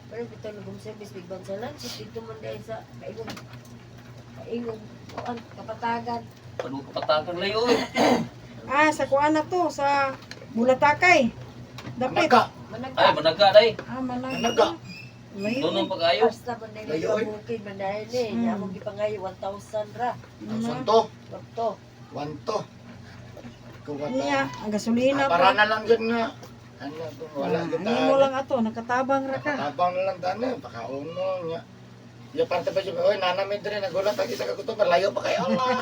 Pero bitaw na kung service big bansalan, so dito man dahil sa kaingong kapatagan. Ano kapatagan layo eh. Sa kuan na to, sa Bulatakay. Dapit. Managa. Ay, managa day. Managa. Managa. Layo. Doon ang pag-ayo. Basta man dahil Layo, eh. bukid man dahil eh. Mm. Among gipangayo 1,000 ra. Santo. Dokto. Wanto. Kuwata. Niya, ang gasolina Para pa. na lang yun nga. Ano kung wala kita. Ano mo lang ato, nakatabang ra ka. Tabang na lang tani. Pakauno niya. Ya parte pa siya, oy nanamin din nagulat ang kita ka kuto, malayo pa kayo Allah.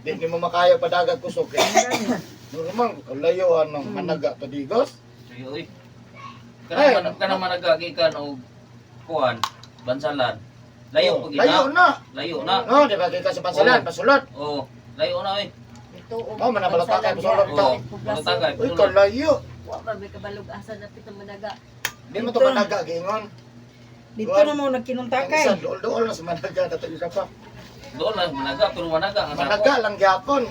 Di mo makaya padagat kusog. Normal, layo anong managa to digos. Layo eh. Ay. Kanang managagi ka o kuan, bansalan. Layo pag Layo ina. na. Layo na. No, di ba kita sa pansalan, pasulot. Oh, layo na eh. Ito Oh, manabalata kay pasulot Oo, to. malatagay. Uy, kalayo. Wa man may kabalug-asan na pitong managa. Di mo to Dito. managa gingon. Dito na mo Ang isa nagkinuntakay. dool na sa managa dato isa pa. Doon lang managa pero managa ang Managa lang gyapon.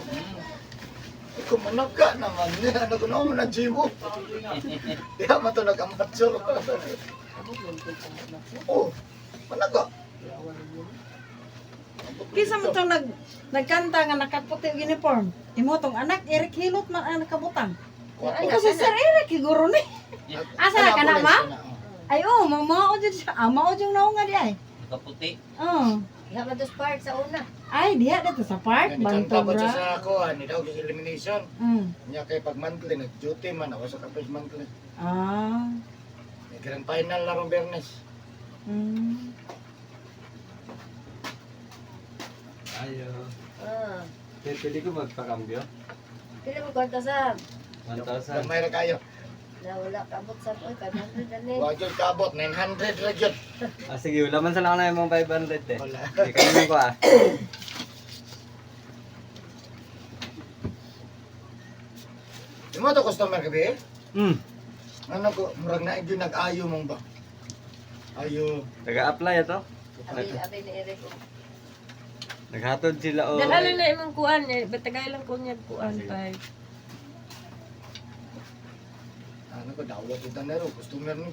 Ikaw managa naman ni ano ko na mo na jimo. Di mo to nag-amateur. Abot man ko sa mga. Oh, managa. Kisa mo tong nagkanta nga nakaputi og uniform. Imo tong anak Eric Hilot man ang nakabutang. Ikaw si Sir Eric siguro ni. Asa ka na ma? Ay mao jud siya. Mao jud naunga di ay. Nakaputi. Oh. Iha man to spark sa una. Ay diha dito sa park Kanta ba siya Bantobra. sa ako, ni daw sa elimination. Mm. Nya kay pag monthly nag-duty man ako sa kapis monthly. Ah. May grand final larong Bernes. Mm. Ayo. Ah. Pwede ko magpakambyo? Pila mo kwarta sa 1,000. Gamay ra kayo. na wala kabot sa oy 500 ani. Wa jud kabot 900 ra jud. Sige, wala man sa lang na yung 500 eh. Wala. Hindi kayo ko ah. Imo to customer gabi? Ano ko murag na gyud nag-ayo mong ba? Ayo. Taga-apply ito. Abi ni Eric. Naghatod sila o. Dahil na imong kuan eh, batagay lang ko niya kuan pa. Ano ko dawat kita na ro customer ni.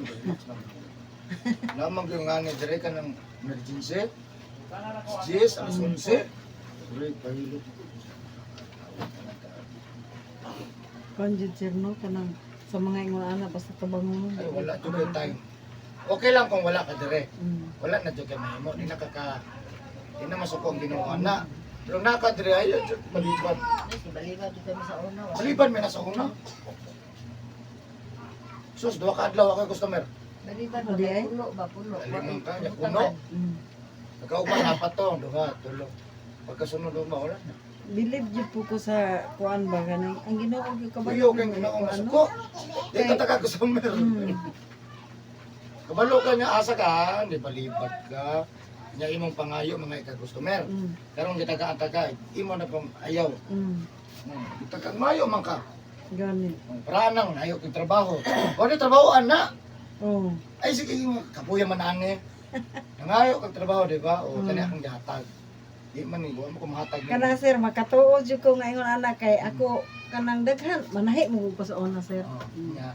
Lamang yung nga ni dire ka ng emergency. Yes, alas 11. Break pahilo. Konjud sir no kanang sa mga ingon ana basta tabangon. Ay wala jud yung time. Okay lang kung wala ka dire. Mm. Wala na jud kay mahimo, di na di na masukong Ginoo na. Pero naka dire ayo jud malibad. Si baliba dito mi sa una. Malibad may nasa una. Sus, duha ka adlaw ako customer. Baliba Hindi, eh. puno ba puno. Limang ka, ya puno. Mm. Nagkauban apat to, duha, tulo. Pagkasunod mo wala na. Believe jud po ko sa kuan ba kanang ang Ginoo gyud kabalo. Kuyo kay Ginoo masuko. Di ka taga customer. Mm. Kabalo ka niya asa ka, di balibad ka. Nya imong pangayo mga ika-customer. Mm. Karong gitaga-taga, imo na pong ayaw. Mm. Itagang mayo man ka. Gani. Pranang ayaw kong trabaho. O di trabahoan na. Oh. Ay sige mo kapuya man ani. Nangayo kang trabaho di ba? O kani akong gihatag. Di man ni mo ko mahatag. Kana sir makatuod jud ko nga ingon anak kay ako kanang daghan manahi mo ko sa una sir. Oh, nya.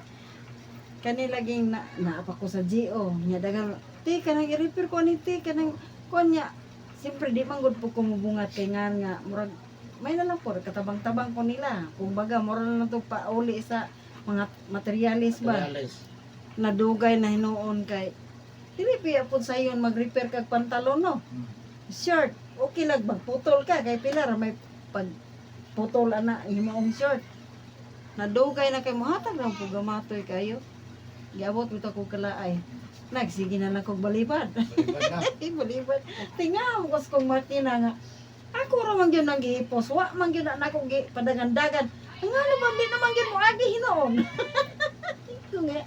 Kani laging naapa ko sa GO nya daghan ti kanang i-repair ko ni ti kanang konya siyempre di man gud po ko mubungat kay nga murag may na lang po katabang-tabang ko nila kumbaga mura na lang to pauli sa mga materialis ba Reales. nadugay na hinuon kay dili piya pud sayon mag-repair kag pantalon no shirt okay lang magputol ka kay pila ra may pag putol ana himuong shirt nadugay na kay mohatag lang po gamatoy kayo giabot bitaw ko kalaay nagsige na lang kog balibad Balibad na. balibad tingaw ko sa kong makina nga ako ra man gyud nang gihipos wa man gyud na nako gi padangan-dagan ang ano ba di naman gyud mo agi hinuon ko nga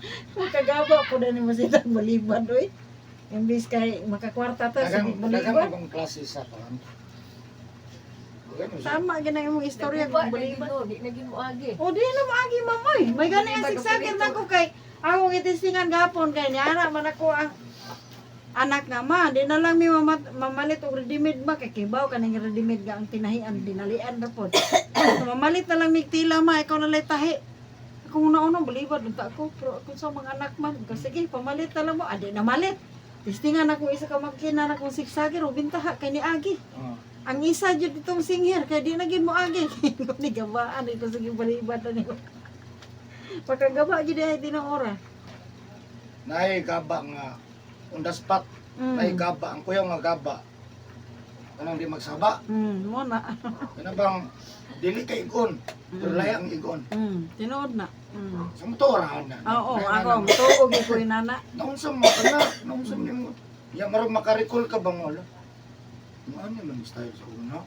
kagaba po na ni masita balibad oy imbis kay makakwarta ta sa Dagang balibad akong klase sa kan. tama gyud ang imong istorya Ba kung balibad di naging mo agi. o di na maagi mamoy may gani ang Balibad, sigsagin balibad. na ko kay ako gitistingan gapon kay niya man ako ang anak nga ma di na lang mi mamalit og ready-made ba kay kibaw kaning ready-made ga ang tinahian dinalian ra pod mamalit na lang mig tila ma ikaw na lay tahi ako una balibad unta ako pero ako sa mga anak man ko sige pamalit na lang mo adi na malit Testingan ako isa ka makina na kong siksagir o bintaha kay ni Agi. Oh. Ang isa jud itong singhir kay di na gid mo Agi. Ko ni gabaan ito sige balibad ni. Pagkagaba gid ay tinora. Nay gaba nga on the spot. Nay gaba ang kuya nga gaba. Kanang di magsaba. Mo na. Kana bang dili kay igon. Pero layang igon. Tinuod na. Sa motorahan na. Oo, ako tuog ko inana. Naunsa mo kana? Naunsa mo? Ya maro makarikol ka bang wala? Ano man style sa una?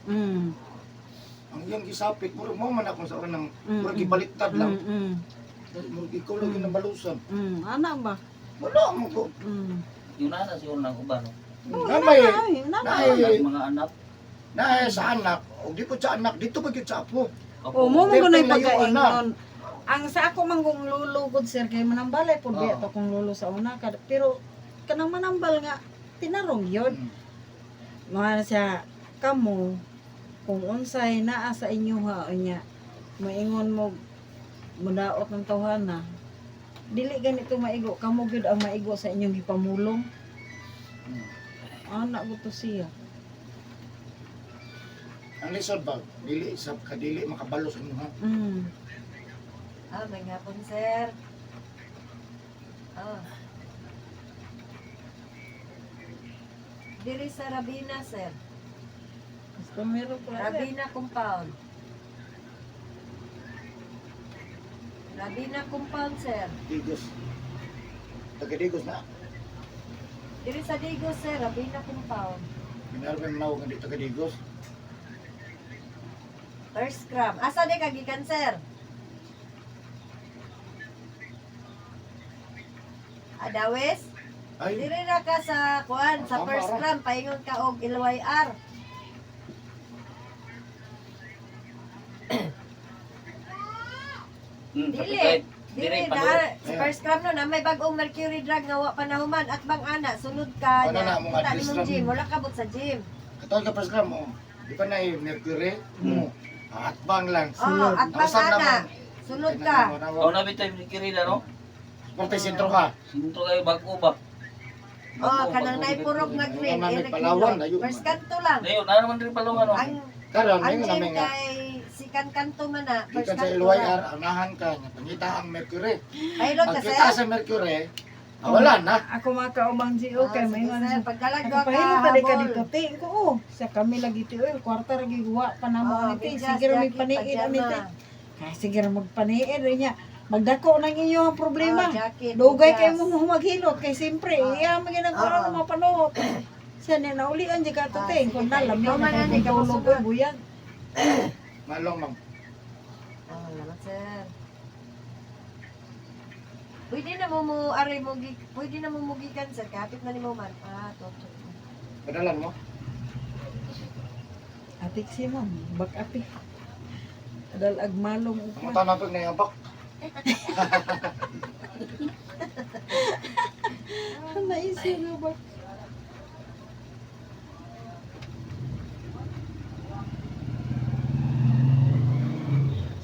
Ang iyang gisapit mo man ako sa unang murag gibaliktad lang. Murag ikaw lagi nabalusan. Ana ba? Wala mo ko. Yung nana siguro ng uban. Namay. Ay, mga anak. Na sa anak, o di ko sa anak dito ba gyud sa apo. O mo mo Pero na layo, pagkaingon. Ang sa ako manggong lulugod sir kay manambalay pud biya to kung lulo sa una ka pero kanang manambal nga tinarong yun. Mga siya kamo kung unsay naa sa inyo ha nya maingon mo mudaot ng tawhana dili ganito maigo kamo gyud ang maigo sa inyong gipamulong. Anak ko to siya. Ang lisod ba? Dili sa kadili makabalo sa inyo ha. May ngapon, sir. Diri sa Rabina, sir. Gusto meron ko Rabina compound. Rabina compound, sir. Digos. Taga-digos na. Diri sa Digos, sir. Rabina compound. Pinarban mo nga di taga-digos. First gram. Asa di kagikan, sir? Adawes? Ay, Diri na ka sa kuan, sa Tama, first ra. gram, paingon ka og LYR. Dili. Dili na sa first gram no na may bag-ong mercury drug nga wa panahuman at bang ana sunod ka Ano na, na mga kita address nimong lang. gym, wala ka but sa gym. katawag ka presgram mo. Di pa na mercury mo. At bang lang. Oh, at bang Nausan ana. naman. Sunod ka. O na bitay ni Kirida no? Porte sentro ka. Sinto kayo bago ba? Oh, kanang naipurog nga green, Ano, may eh, Palawan, nagkilo. layo First man. kanto lang. Ngayon, na naman rin palungan no? Ang Karon ang ngayon gym namin nga. kay sikan kanto man na, Di first ka sa kanto LYR, lang. anahan ka. Pangita ang mercury. Pailot Pag ka kita sir. sa mercury, wala na. Ako makaubang si okay Sige, may sir. nga Pagdalag ako ka pahilo tali ka habol. dito ti ko oh sa kami lagi ti oy kwarta lagi guwa pa na mo Oh, ti bigas, sige may jacket, paniid ani ti pajama. kay sige magpaniid rin niya magdako nang inyo ang problema Oh, jacket, dugay kay bigas. mo maghilot kay simpre iya maginagawa Oo. mo mapanood siya ni naulian di ka to ti sige, kun tayo. nalam Ikaw man, na ani, ikaw tulog masunod. ko buyag Malong ma'am. Salamat sir. Pwede na mo mugikan sir, kapit na ni mo man. Toto. Padalan mo. atik si ma'am bak api adal agmalong Ang upan mata natin na yabak. naisip nga ba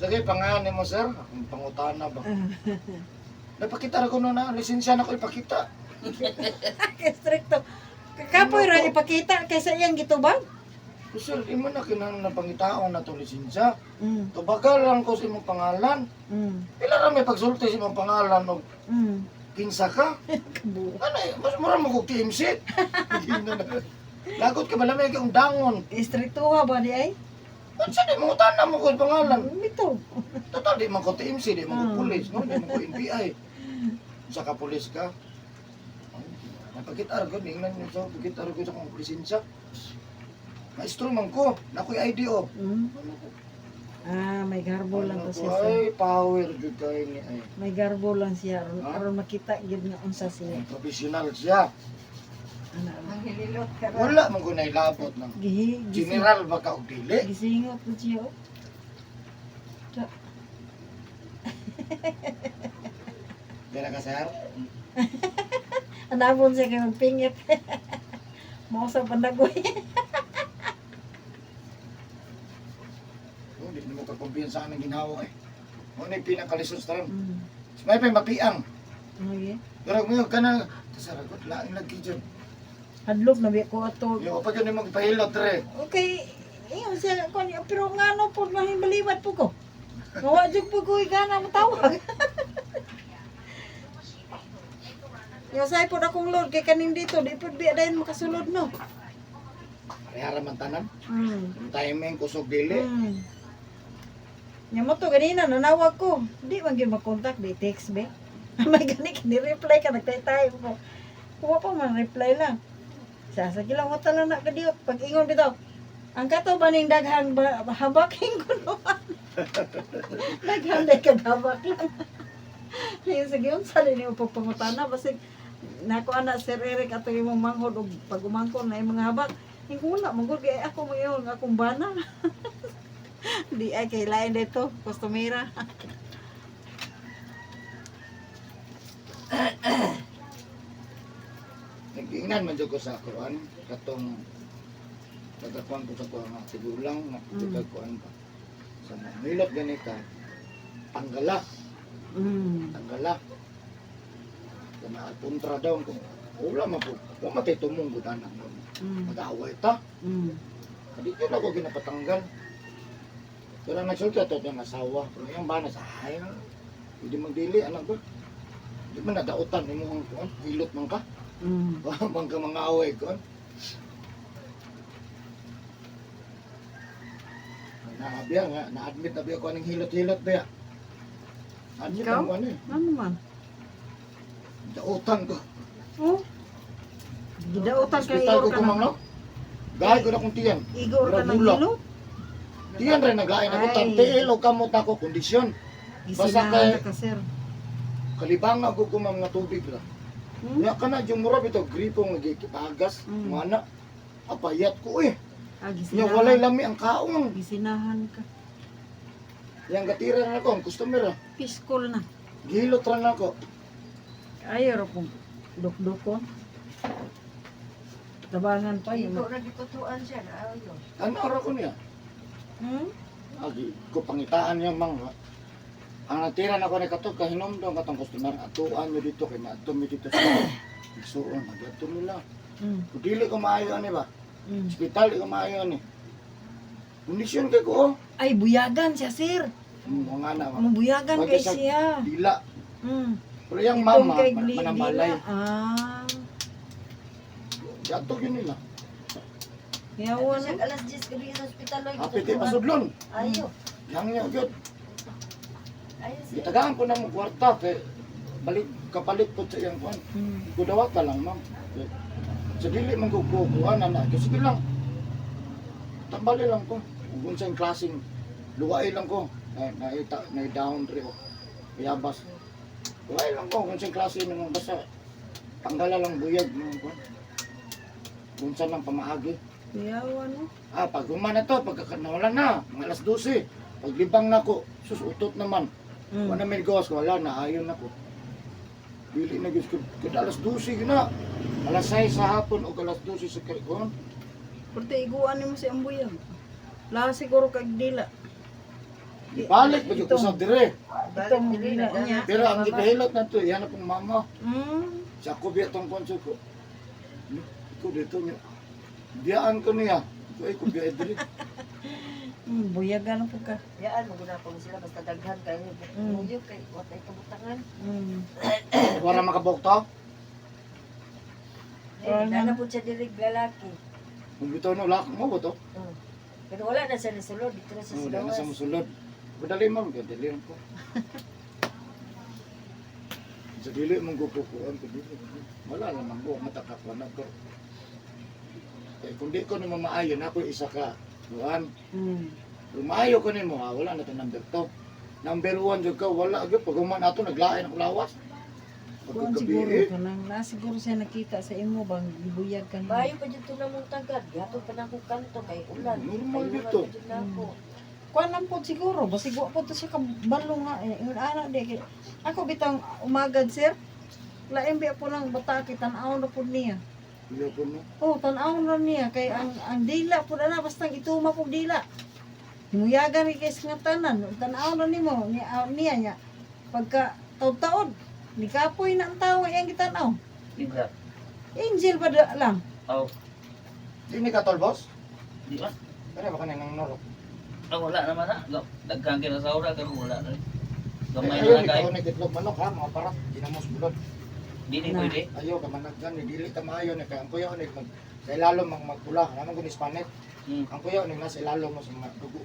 Sige, pangalan mo sir. Ang pangutana ba? Napakita ko na lisensya na ko ipakita. stricto. Kapoy ra ipakita kaysa iyang gitubag. Sir, di mo na kinahanglan na pangitaon na itong lisensya. Mm. Tubagal lang ko sa imong pangalan. Pila ra may pagsulti sa imong pangalan o kinsa ka? Kabu. Ano mas mura mo kong teamsit. Lagot ka malamig yung dangon. Stricto ba di ay? Ano siya, di mo utana mo ko yung pangalan. Bito. Total, di man ko TMC, di man ko Mm. pulis, no? Di man ko NBI. Sa ka pulis ka. Napagkita ko, tingnan nyo sa pagkita ko sa kong lisensya. Maestro man ko, nako'y ID o. May garbo lang to siya. Ay, power good kayo ni ay. May garbo lang siya Ha? aron makita gid nga unsa siya. Professional siya. Ana. Ang hililot ka ra. Wala man ko na ilabot ng general baka og dili. Gisingot ko siya. oh. Dala ka sir. Anabon siya kay magpingit. Mo sa pandagoy. Oh, di mo ka kumpiyansa ang ginawa eh. Mo na pinakalisod sa ron. Mm. May mapiang. Okay. Pero mo ka na kasaragot lain lagi dyan. Hadlok na biya ko ato. Yung pa yun yung magpahilot re. Okay, iyon siya ko niya. Pero nga no po, baliwat po ko. Ngawa dyan po ko igana matawag. Yung say po akong Lord, kay kanin dito, di po biya dahil makasulod no. Parehara man tanan. Hmm. Timing kusog dili. Nya mo to ganina nanawag ko. Di man gyud makontak di text be. May gani ni-reply ka nagtay-tay mo. Kuha pa man reply lang. Sa gilang wata lang na kadiyo pag ingon bitaw. Ang kato ba ning daghang habaking kuno. Daghang day ka habak lang. Ay sige unsa din mo pagpangutana basig nako ana Sir Eric ato imong manghod og pag umangkon na imong mga habak. Inguna manggod kay ako mo iyon akong bana. Di ay kay lain dito, kustumira. Nag-ingnan man jud ko sa kuan katong nagkakuan ko sa kuan nga tigulang nga nagkakuan pa. Sa milot gani ka tanggala, tanggala. Kana puntra daw ko. Wala man po. Wa matay tumong gud anak mo. Mag-away ta. Kadi ko ako ginapatanggal. Pero nagsulta to ng asawa. Pero yung banas, ay, hindi magdili, anak ko. Hindi man nadautan, hindi mo ang kuhan, hilot man ka. Bang ka mga away ko. Naabiya nga, na-admit na biya ko anong hilot-hilot biya. Admit Ikaw? ang kuhan eh. Ano man? Dautan ko. Oh? Gidautan kay Hospital ko Igor ka kumang na. no? Gaya ko na kong tiyan. Igor ka ng Bulak. hilo? Tiyan rin naglain ako. Ay. Tantiil o kamot ako kondisyon. Basta Gisinahan kay- ka sir. Kalibang ako kumang nga tubig lang. Nya kana yung mura bitaw gripo nga gikipagas, mga anak. Apayat ko eh. Nya walay lami ang kaon. Gisinahan ka. Yang gatira na ako, ang customer ah. Piskol na. Gihilot ra na ako. Ayaw pong dukdukon. Tabangan pa yun. Ikaw na gitutuan siya na ayaw. Ano ra ko niya? Agi ko pangitaan yung mga. Ang natira na ko ni kato kahinom daw katong customer atuan mo dito kay naadto mi dito sa igsuon magadto nila. Kung dili ko maayo ani ba? Hospital ko maayo ani. Kondisyon kay ko oh. Ay, buyagan siya sir. Mga na Mabuyagan kay siya. dila. Pero yung Itong mama kay manamalay. Ah. Gato yun nila. Yawan. Siya alas 10 gabi sa ospital ay Apit ay pasudlon. Ayaw. Yang niya gyud. Ayaw siya. Gitagaan ko ng kwarta kay balik kapalit po sa iyang kuan. Kudawat ka lang, ma'am. Sa dili man ko kuan na sige lang. Tambali lang ko. Kung sa klaseng luwai lang ko. Na down re o. Yabas. Luwai lang ko kung sa klase ng basta tanggala lang buyag ng kuan. Kung saan lang pamaagi. Yawan no. Pag humana to, pagkakanawalan na, mga alas 12. Paglibang na ko, susutot naman. Wala may gawas ko, wala na, ayaw na ko. Dili na gusto ko, kada alas 12 na. Alas 6 sa hapon o alas 12 sa karikon. Pwede iguan mo si Ambuyang. Lahat siguro kag dila. Balik, pag ko sa dire. Itong dila niya. Pero ang gipahilot na to, yan akong mama. Hmm. Sa ako biya tong konso ko. Iko dito niya. Biyaan ko niya. Iko biya dire. Buyagan po ka. Yaan mo guna pa sila basta daghan kayo. Muyo kay watay kabutangan. Wala makabukto. Nana po siya dirig lalaki. Kung bitaw no, lak mo ba to? Pero wala na siya nasulod dito na siya sa Wala na gawas. sa musulod. Madali ma'am, dali lang ko. Sa dili mong gupukuan ko dito. Wala naman ko, matakakuan ako. Eh, kung di ko naman maayo na ako isa ka. Buwan. Kung maayo ko nimo ha, wala na ito number 2. Number 1 dyan ka, wala. Pag uman ato, naglain ako lawas. Kuan siguro ka lang. Na siguro siya nakita sa imo bang ibuyag ka na. Bayo pa dito na mong tagad. Gato pa na akong kanto kay ulan. Normal Kay dito. ulan pa dito na ako. Kuan lang po siguro. Basig wa po to siya kabalo nga. Yung anak di. Ako bitang umagad sir. Lain biya po lang bataki. Tanaw na po niya. Iya ko no. Oh, tanaw na niya. Kay ang dila po na. Basta ituma po dila. Himuyagan ni kay nga tanan. Tanaw na ni mo. Niya niya. Pagka taod-taod. Ni kapoy na ang tao. Yang kitanaw. Linda. Angel ba lang? Aw, Di ni katol, boss? di ba? Kaya baka nang norok. Wala naman na. Dagkang kinasaura, pero wala na. Gamay Ayun, na kay. ikaw ni titlog manok ha, mga parat. Ginamos bulod. Di ni Na. pwede. Ayaw, kamanagdan, dili ta maayo ni kaya ang kuya ni sa ilalo magpula. Naman ko ni Spanet. Hmm. Ang kuya ni nasa ilalo mo sa mga dugo.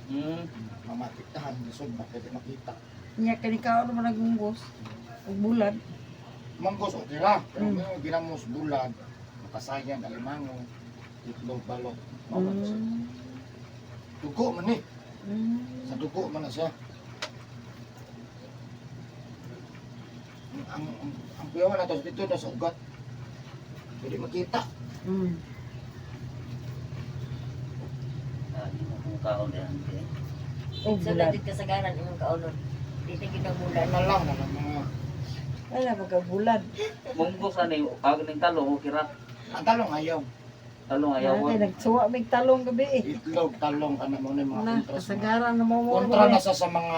Hmm. Mamakitahan, lisod ba, pwede makita. Nya kani ka ano man nagunggos. Ug bulad. Manggos o tira, pero ginamos bulag, makasayan, alimango, itlog, balok. Mm. Dugo man ni, Mm. sa dugo man na siya. Ang kuya na to dito na sa ugat. Pwede makita. Mm. Di mo kung kaon yan. Ug So, bulad. natin kasagaran imong kaunon. Dito ginamulan. Na lang na mga Wala pagka bulad. Munggos ani, pag ning talong, kira. ang talong ayaw. Talong ayaw Ay nagsuwa mig talong gabi eh. Itlog, talong, kana mo na yung mga Na kontras. kasagaran na mo mo. Kontra na sa mga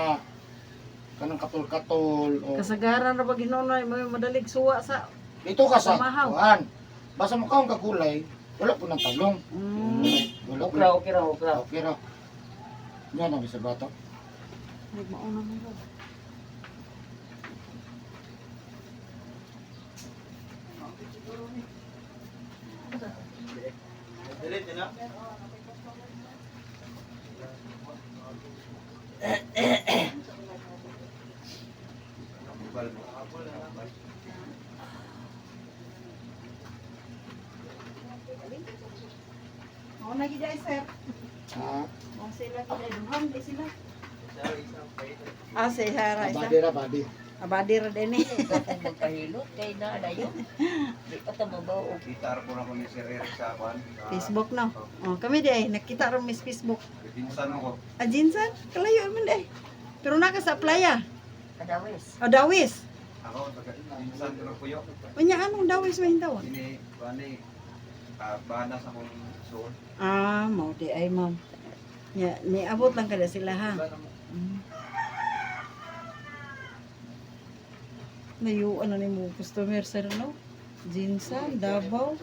kanang katol-katol o Kasagaran na pag inunay mo madalig suwa sa. dito ka sa Pamahaw. kuhan. Basta mo kaong kagulay, wala po ng talong. Mm. Wala po. Okra, okra, okra. Okay ra. Yan ang isa bato. Ay mauna mo ba? Ako na gid ay sir. Ha? Mo sila gid duham di sila. Ah, say hara isa. Badi ra badi. Abadi ra din eh. Kung magpahilot, kay na dayon. Di pa ta mabaw. Gitar po na ko ni Sir Eric sa kwan. Facebook no. Oh, kami di ay nakita ron mis Facebook. Pinsan ko. Ah, Jinsan, kalayo man di. Pero naka sa playa. Kadawis. O dawis. Ako taga pinsan ko ng puyo. Unya anong dawis man daw? Ini bani bana sa kong suon. Ah, mo di ay ma'am. Ya, ni abot lang kada sila ha. Mm. Layo ano ni mo customer sir no? Jinsan, Davao.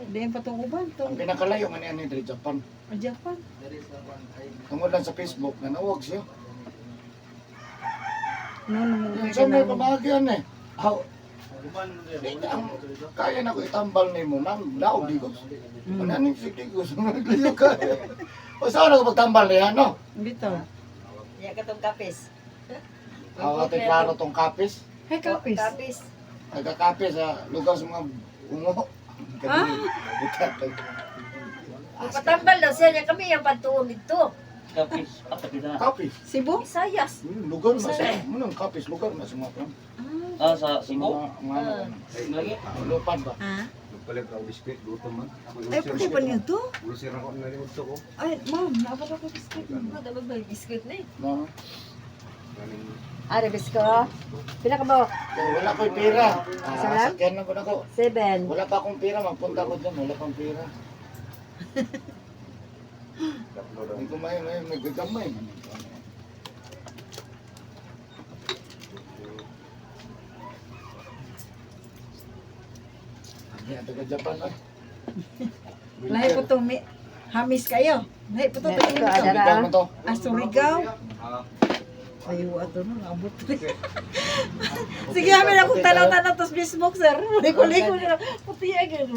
Di ang patong uban Ang tong pinakalayo man ni diri Japan. Japan. Tungod lang sa Facebook na nawag siya. No, no, mo Yan sa may pamagyan eh. Aw. Ang kaya na ko itambal ni mo nang daog digos. Ano ni digos nagliyo ka. O saan ako pagtambal niya no? Bitaw. Ya katong kapis. Aw ate klaro tong kapis. Hay kapis. Kapis. Nagkakapis sa lugar sa mga ungo. Patambal daw siya niya kami yung pantuon dito. Kapis, apa kita? Kapis. Cebu? Isayas. Lugar na sa munang kapis lugar na sa mga pram. Ah, sa Sa Cebu? mga Lagi? lupan ba? Ah. Nagpalit ako biskwit gutom man. Ako Ay, pwede pa niyo to? Ulusir ako na rin gusto ko. Ay, ma'am, naabot ako biscuit. Ano daw ba biscuit ni? No. Are bisko. Pila ka ba? Wala ko'y pera. Salam? Sakyan na ko na ko. 7. Wala pa akong pera, magpunta ko dyan. Wala pang pera. Hindi ko may gagamay. Hindi, taga Japan ay. Lahi po to, hamis kayo. Lahi po to, Lahi po, tayo ada. Ikaw mo to. Ah, Surigao. Ayo, ato no, abot. Sige, amin akong tanaw-tanaw tos Facebook, sir. Liko-liko nila. Puti agad.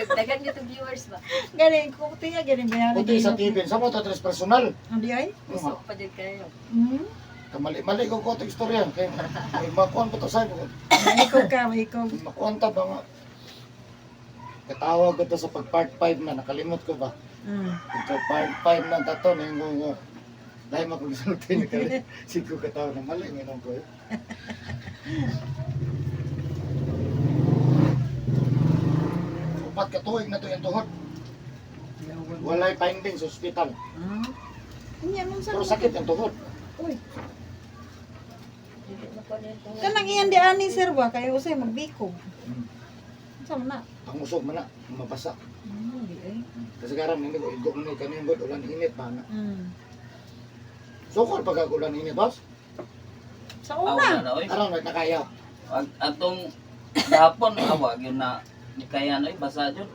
Dagan dito viewers ba? Galing ko, puti agad. Bayan Puti sa TV. Sa mo to, tres personal. Hindi ay? Gusto ko pa din kayo. Hmm? Kamali-mali ko ko ito istorya. Kaya may makuhan ko to sa'yo. Ikaw ka, ikaw. Makuhan ta ba nga? Katawag ko to sa pag part 5 na. Nakalimot ko ba? Hmm. Ito part 5 na tato. Yung dahil makagsalute ni Kali. Sigo katawag na mali. Ngayon ko eh. Upat katuig na to yung tuhod. Walay finding sa ospital. Ah. Kanya, nung Pero sa... sakit yung tuhod. Uy, Dili na pa nito. kanang iyan di ani, sir ba? Kayo usay magbikog. Sama na. Pangusog man na. Mabasa. Hindi ay. Kasi karam hindi ko igok ni kanina god ulan init pa na. Hmm. Sukol pag ulan init boss. Sa Awa una. na, oy. Aron na kaya. Atong gahapon, awag yun na Di kaya ano basa jud.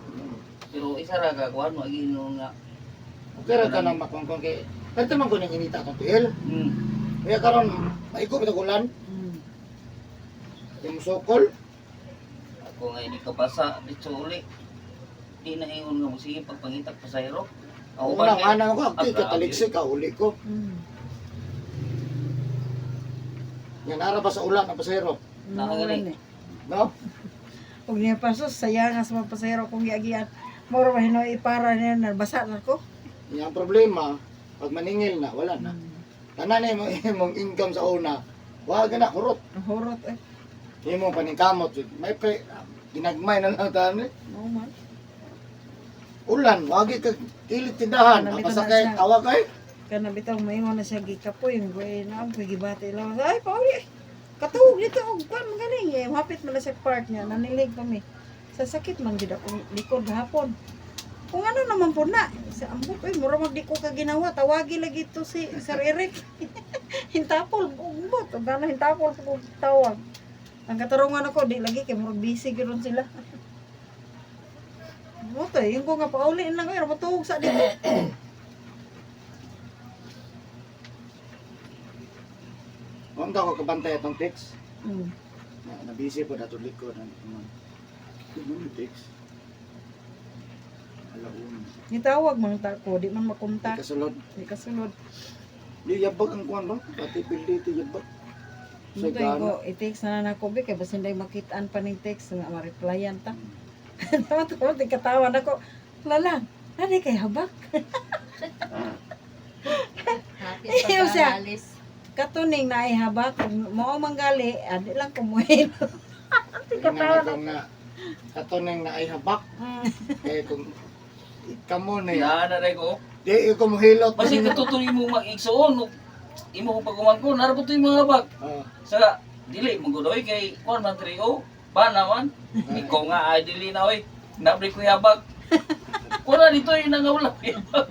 Pero isa ra ka kuan magiinom nga. Pero ka nang makongkong kay Pero man ko nang inita kong tiil. Hmm. Kaya karon maiko bitaw ulan, Mm. yung sokol. Ako nga ini kabasa dito uli. Di na ingon nga mo sige pagpangitak pasayro. Ako Una ba nga ko, Ah, di ka taliksi ka uli ko. Mm. Yan ara ba sa ulan ang pasero, Nakagaling. Maulan eh. no? Kung niya pasos, sayang sa mga pasahero kung giagian. Moro ba hinoy ipara niya na basa na ko? Yan ang problema, pag maningil na, wala na. Tanan na imong income sa una, wag na hurot. Ang horot eh. Imong paningkamot, may ginagmay na lang tanan. Oo man. Ulan, wag ka kilit tindahan, Nabitaw kapasa na kay siya. tawa kay. Kana bitaw maingon na siya gikapoy, ngoy na ang gibati lang. Ay, pauli. Katuog dito og pan magaling eh. Hapit man na sa park niya, nanilig kami. Sa sakit man gid ako likod gahapon. Kung ano naman po na, sa ambot, mura magdiko ka ginawa, tawagi lagi to si Sir Eric. Hintapol, umbot, o gano'n hintapol ko tawag. Ang katarungan ako, di lagi, kaya murag busy gano'n sila. Buto yung ko nga pauli lang kayo, matuhog sa dito. Kung daw ko kabantay atong text, Hmm. na busy po dato likod ang text. Alaun. Nitawag man ta ko, di man makontak, Kasulod. di kasunod. Di yabag ang kuwan ba? Pati pildi ito yabag. Sa Buto yung ko, gana. i-text na na ko, kaya basta hindi makitaan pa ng text, nga ma-replyan ta. Naman ko, di katawa na ko, lalang, nani kay habak? Hapit Ayaw siya. pag-alis. Katuning na ay habak, mo manggali, adi lang kumuhin. Di katawa na. Kung na katuneng na ay habak. Eh kung kamo na yan. Yan na ko. Di ko mohilot. Basi katutuloy mo mag-igsoon. Imo ko pagkuman ko, narapot yung mga bag. Ah, Sa dili mo godoy kay kuan man trio. Ba naman. Ikaw nga ay dili na oy. Nabri ko yabag. Kuna dito yung nangawala yabag.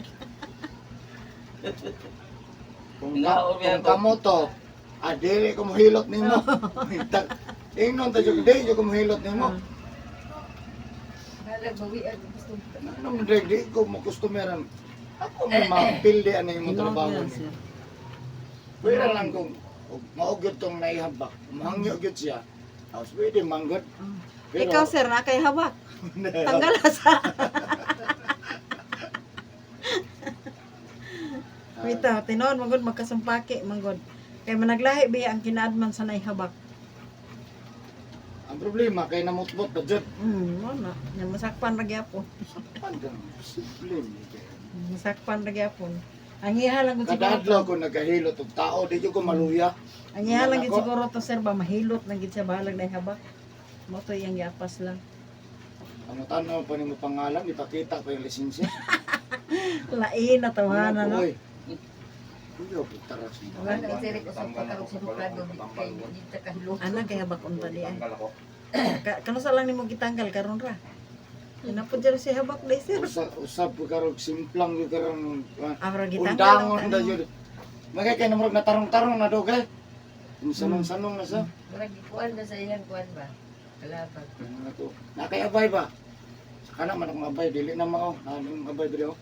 kung, Ngaon yan kung to. kamo to, dili ko mohilot nimo. Ingnon ta jud di ko mohilot nimo. Halag bawian gusto. Ano man di ko mo customeran. Ako may mapildi ano yung trabaho ni. Pwede lang kung maugyod tong naihabak, mahangyo gyud siya. Tapos pwede manggod. Pero Ikaw sir, na kay habak. Tanggal sa. Wait tinon, manggod magkasumpaki, manggod. Kay managlahi biya ang kinaadman sa naihabak. ang problema kay namutbot pa jud. Ano, na masakpan ra gyapon. Pandang simple. Masakpan ra gyapon. Ang iha lang gud Kada siguro. adlaw ko nagahilot og tao, di jud ko maluya. Ang iha lang gid Ako. siguro to sir ba mahilot lang gid siya bahalag naihabak. Mo to iyang giapas lang. Ano tanaw pa nimo pangalan, ipakita pa yung lisensya. Lain na tawanan no. Uy. Uyo, taras mo. Wala kang sirik usap ka karong sinukado kay dito kahilo. Ana kay habak unta di ay. Tanggal ako. Kano sa lang nimo gitanggal karon ra. Ina po dyan si habak day sir. Usab ko karong simplang yo karong Abra gitanggal. undangon da jud. Magay kay namurag na tarong-tarong na dogay. Sanong-sanong na sa. Murag gikuan na sa iyang kuan ba. Kalabag. Nakay-abay ba? Kana man akong abay, dili na mao. Anong abay diri oh.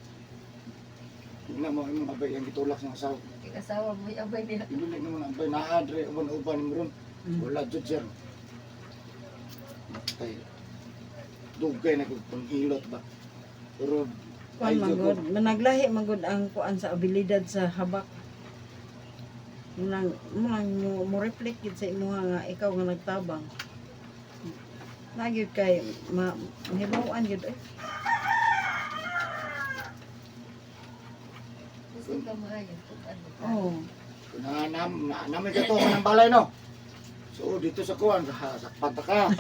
Dili na mao imong abay ang gitulak sa asawa. Ikasawa mo yung abay nila. Dili naman abay naa diri uban-uban mo ron. Wala jud sir. Tay. Dugay na kog panghilot ba. Pero Kuan magod, managlahi magod ang kuan sa abilidad sa habak. Munang mo reflect gid sa imuha nga ikaw nga nagtabang. Nagyud kay mahibawan gyud eh. Gusto ka maayo. Ano ka? Oh. namin gato ng balay no. So dito sa kuan sa pataka.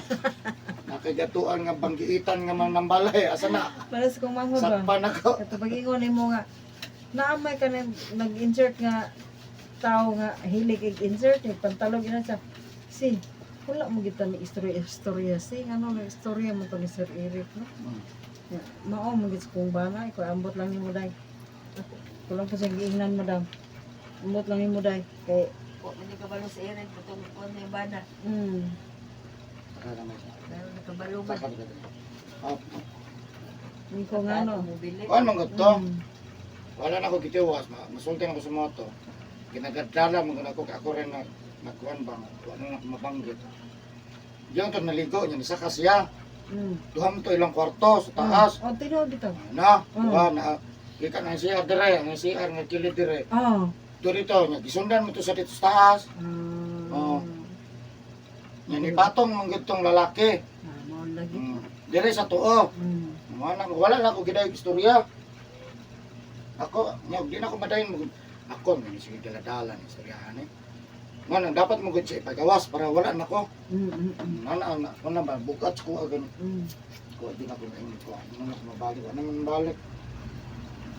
Nakagatuan nga banggiitan nga man ng balay asa na. Paras kung manghod ba. Sakpan ako. Katong pag-ingon nimo nga naamay ka na nag-insert nga tao nga hilig insert ni pantalog ina sa si wala mo kita ni istorya si ano na istorya mo to ni Sir Eric no. Ya, mao mo gid kung bana iko ambot lang nimo day. Kulang pa sa giingnan mo daw. Ambot lang nimo day kay O, hindi ka balo sa irin. Putong kuan na yung bana. mm. Lalo nakabalo man. Sakpan ka. Hindi ko nga no. Mobile. Kuan man gud to. Mm. Wala na ako gitiwas, masulti na ako sa moto. Ginagadala mo ako rin na nagkuhan bang, ano na mabanggit. Diyan to naligo, niya isa ka siya. Duha mo to ilang kwarto sa taas. Oh, tino dito. Na, duha na. Ika na siya dire, ang siya nga kilid dire. Oh. Dito niya, gisundan mo to sa dito sa taas. Oh. Yan ipatong mong gitong lalaki. Mo lagi. Dire sa tuo. Mm. Wala na ako gidayog istorya. Ako, di na ako madayon mo. Ako, may sige daladala ng istoryahan eh. Nga, dapat mo gud siya ipagawas para wala na ko. Ano ba, bukat ko agad. Ko, di na ko nainit ko. Ano na ko mabalik, ano man mabalik.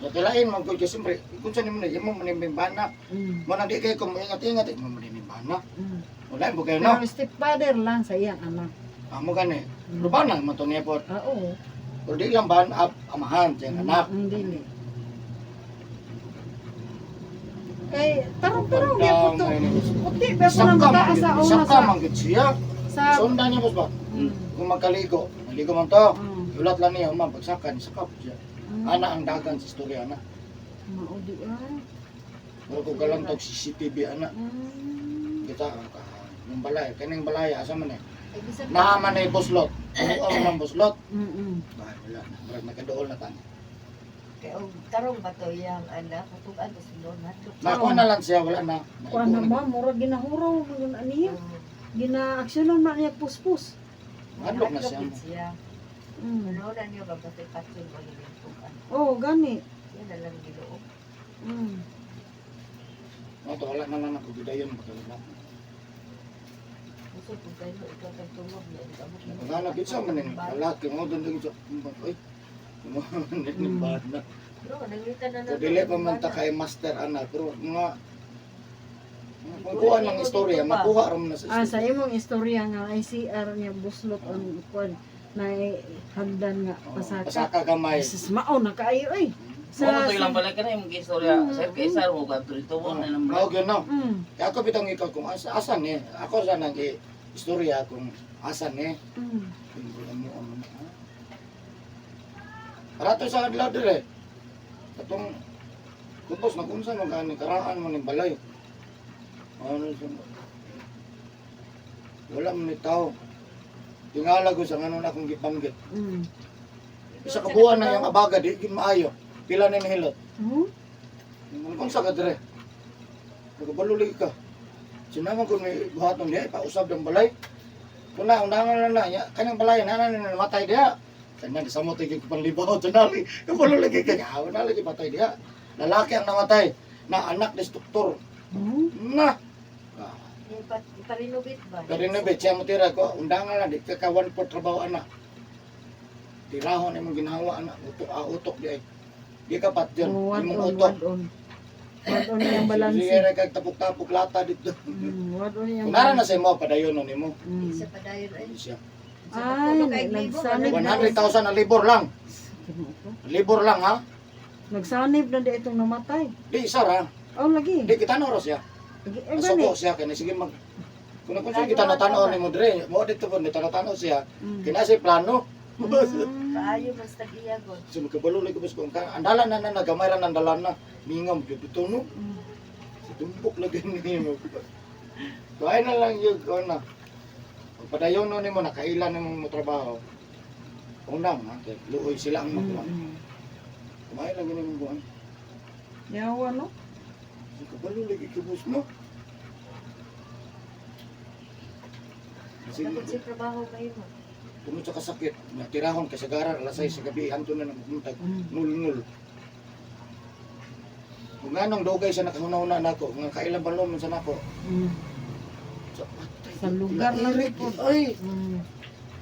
Nakilain mo gud kasi siyempre, kung saan mo na, yung mo manimimbana. Mo na di kayo kung ingat-ingat, mo manimimbana. Wala yung bugay no. Pero stepfather lang sa iyang anak. Amo gani. Ruban na mo to niya po. Oo. O di lang ba amahan sa iyang anak. Dili. Kay tarong-tarong niya po to. Puti ba po nang mataas sa una Saka sa... manggit siya. sa Sundan niya boss ba? Kung magkaligo, maligo man to. Ulat lang niya, umang pagsakan, sakap siya. Ana ang dagan sa istorya na. Maudi ay. Pero kung galang tog CCTV ana. Kita yung balay, kaning balay asa man eh. Naaman na yung buslot. Ano ang buslot? Bah, wala na. Marag nakadool na tan. Kaya tarong ba to yang anak kutugan sa sulod na to. Nakuha na lang siya, wala na. Kuan na ba mura ginahuro yun aniya. Gina-aksyonan man niya puspus. Hadlok na siya. siya. Ano na niyo ba kasi patsun mo ni tugan. Oh, gani. Yan na lang Ginoo. Ito, wala na lang ako gidayon pagkalala. Gusto ko kayo ikaw tagtulog na ikabot na. Naghanap yun sa maning lalaki mo doon din sa ay. Nanimbahan na. Bro, nangitan na So, dili pa man ta kay master ana pero mga kuha ng istorya, makuha ram na sa Sa imong istorya nga ICR niya buslot on kuan na hagdan nga pasaka. Pasaka gamay. Sus mao na kaayo ay. Mo to ilang balik ka na yung istorya. Sir kay sir mo ka dito mo na Mao gyud no. Mm. Kaya ako bitong ikaw kung asan eh. Ako sa nang istorya kung asan eh. Rato sa adlaw dire. Katong kupos na kung saan magani karaan mo ning balay. Ano sa wala man ni tao. Tingala ko sa ngano na akong gipanggit. Isa ka buwan na yung abaga di gid maayo. Pila na nihilot. Kung sa ka dire. Nagbaluli ka. Sinama ko may buhaton diya pausab ng balay. Kuna undangan na niya kanang balay na namatay diya. Kanya kasama tigil ko pang libaw, tunali. Kapalo lagi kanya, awan na lagi patay diya. Lalaki ang namatay, na anak ni struktur. Na! Iparinubit ba? Pero na bet, siya mo tira ko, undangan na, di kakawan po trabaho anak. Tirahon imong ginawa anak, utok di ay. Di ka pat yun, imong utok. Wadon niyang balansi. Sige na kag tapok-tapok lata dito. Wadon niyang Kunara na sa imo, padayon no nimo. Isa pa dayon ay. Siya. Ay, nagsanib na. 100,000 na libor lang. Libor lang ha. Nagsanib na di itong namatay. Di isa ra. Oh, lagi. Di kita na siya. Eh, Nasuko siya kaya sige mag kung siya kita natanaw ni mo dire, mo dito po natanaw siya. Kina si plano. Kaayo mas tag-iya god. So magkabalulay ko bus kung andalan na nagamay ra nang dalan na mingam jud dito no. Si tumpok lagi ni mo. Kaya na lang yung na. Padayon no nimo nakailan ng trabaho. Unang ha, kay luoy sila ang magkuhan. Kumain lang gini mo buwan. Yawa no? Kabalo lagi kibus no. Dapat si trabaho kayo mo. Tungod sa kasakit, natirahon kasagaran alas 6 sa gabi hanto na nagmuntag nul-nul. Kung anong dugay sa nakahuna-una nako, nga kailan ba man sa nako. Sa lugar lang po. Ay,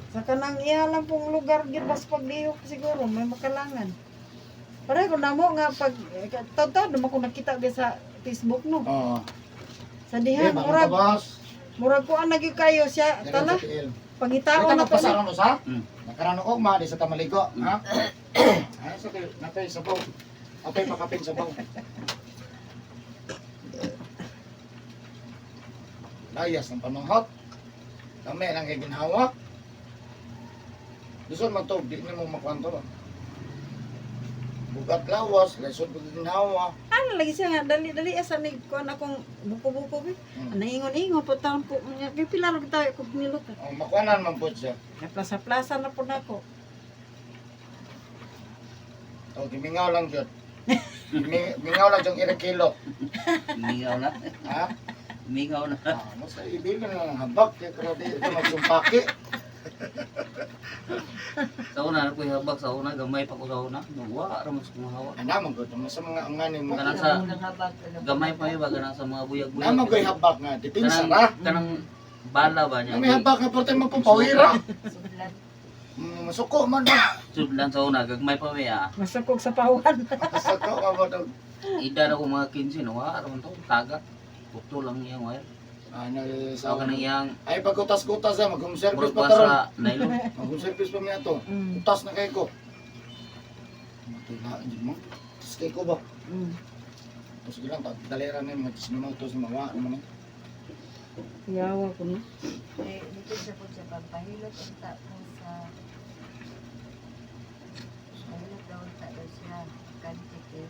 Sa kanang iya lang pong lugar gibas pagdihok siguro may makalangan. Pare ko namo nga pag taw-taw damo ko nakita di sa Facebook no. Sa diha murag ko ang nagi kayo siya tala pangitao na to. Pasaron sa? Nakarano ko ma di sa tamaligo, ha? Ay sa napay sa baw. Apay makapin sa baw. Layas ng panunghot. Kami lang ginhawa. Gusto man to, di na mo makwanto ba? Bugat lawas, lesod pag ginawa. Ano lagi siya nga, dali asa ni kuan akong buko-buko bi. Naingon-ingon po taon po. Kay pila ra tayo ko niluto. Oh, makwanan man po siya. Kay plasa-plasa na po nako. Oh, gimingaw lang jud. Mingaw lang jung 1 kilo. Mingaw na. Ha? Mingaw na. Ah, masa ibigan ng habak kaya pero di ito magsumpaki. Sa una ko habag sa una gamay pa ko sa una. Wa ra mo sa kumahawa. Naman ko sa mga anganin mo. Kanang sa gamay pa yung baga sa mga buyag-buyag. Naman ko habak nga, dipinsa ra. Kanang bala ba niya? May habak nga porte magpapawira. Sudlan. Masuko man na. Sudlan sa una gagmay pa may Masukog sa pawan. Masuko ka mo daw. ida na ko mga 15 no. Wa ra man to taga. Putol lang iyang wire. Ano Sa sa kanang iyang ay pagkutas-kutas na mag-home service murag pa pa taron. sa nylon. Mag-home service pa niya to. Mm. Utas na kay ko. Matula jud mo. Tas kay ko ba? Mm. Tapos gilang tag dalera na mga 10 minutos mawa naman. Yawa ko no. Eh, dito siya po siya pagpahilot ang tapo sa pahilot daw ang tapo siya kantite.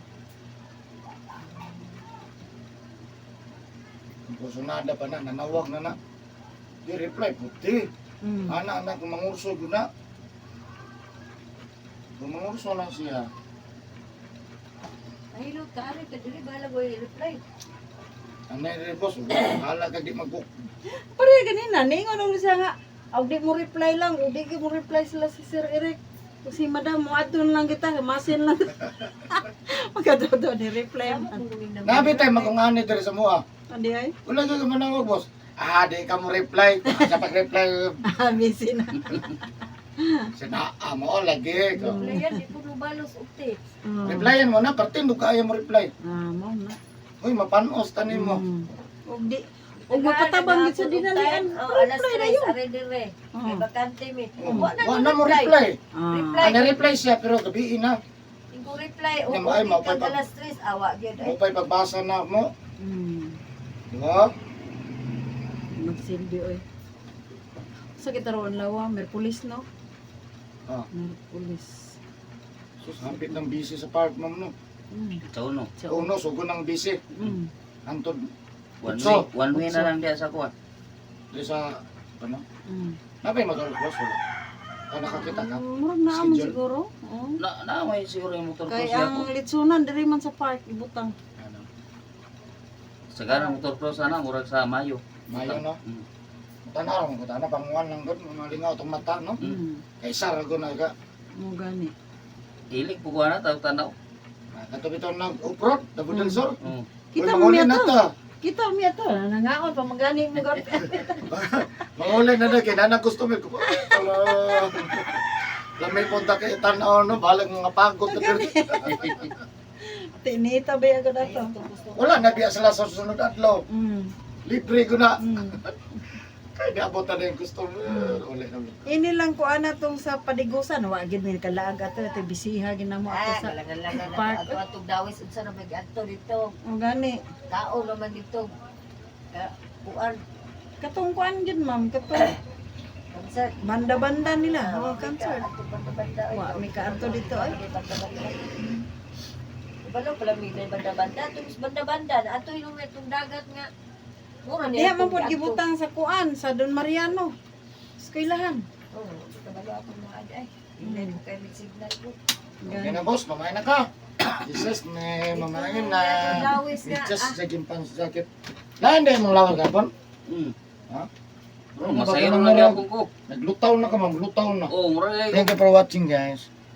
Kusunada pa na nanawag na na. Di reply puti. Mm. Anak-anak mangurso gud na. Mangurso na siya. Pahilot ka, ano ka, dili bala ko i-reply. Anay rin boss, hala ka di mag-book. Pare ganina ningon ulo siya nga. Aw di mo reply lang, o di mo reply sila si Sir Eric. Si Madam mo adton lang kita, masin lang. Magkadodo ni reply Sama man. kung gawin na Nabi tayo magungani diri sa mua. Andi ay. Wala ka manawag boss. Ah, di ka mo reply. Sa pag-reply, Busy na. sinaa mo lagi. Replyan, di po nubalos ukti. Replyan mo na, parte mo kaya mo reply. Mo na. Uy, mapanos tanin mo. Og di og mapatabang gid sa dinalian. Alas Reply na 3, yun. are dire. Kay bakante mi. Wala mo reply. Ah. Ano reply siya pero gabi na. Ingo reply, o Hindi mo ay kung mapay- alas 3, awa gyud Mo ay. pa'y pagbasa na mo. Di ba? Magsilbi oy. Sa gitaron lawa, Merkulis no? Ah. Merkulis. Sus, hapit ng busy sa park ma'am no. Sa uno. Uno, sugo ng busy. Antod, One way na lang diya sa kuha. di sa, ano? Napay motor cross wala. Ah, nakakita ka? Murag na amon Schedule? siguro. Oh. Na may siguro yung motor cross Kay niya ang ko. litsunan diri man sa park ibutang. Ano? Sa ganang motor cross na murag sa Mayo. Mayo no? Mm. Tanaw mo ko tana panguan lang gud malingaw tong mata no. Kay sara ko na ka. Mo gani. Ilig po ko na tanaw. Katubi to nag uprot, dabudal sor. Kita mo na miya to. ta. Kita mo miya to. Nangaon pa magani mo gabi. Mangulay na na kinana customer ko. Lamay punta kay tan-aw no, balag mga pagod na gani. Tinita ba agad ato? Wala na biya sila sa susunod adlaw. Libre ko na. Kaya diabot na yung customer. Wala na. Ini lang ko ana tong sa padigusan wa gid mi kalaag ato ito bisiha ginamo ato Ah, sa galagan-lagan park. na atog dawis unsa na mag-adto dito. mo gani. Tao naman dito. Kuan, Katong kuan gid ma'am, katong concert. banda-banda nila, oh concert. Banda-banda. Wa mi kaadto dito ay. Ibalo pala may banda-banda. Tumis banda-banda. Ato yung itong dagat nga. Mura Diha man itong pod giadto. gibutang sa kuan sa Don Mariano. Eskwelahan. Oo, kabalo ako mga ay. Hindi mo kayo may signal po. Okay Gani. na boss, mamain na ka. Jesus na mamain na. Dawis nga. Just sa gimpan sa jacket. Na hindi mo lawag kapon. Ha? Masaya naman gyapon ko. Naglutaw na ka ma'am, lutaw na. Oh, murag Thank you for watching guys.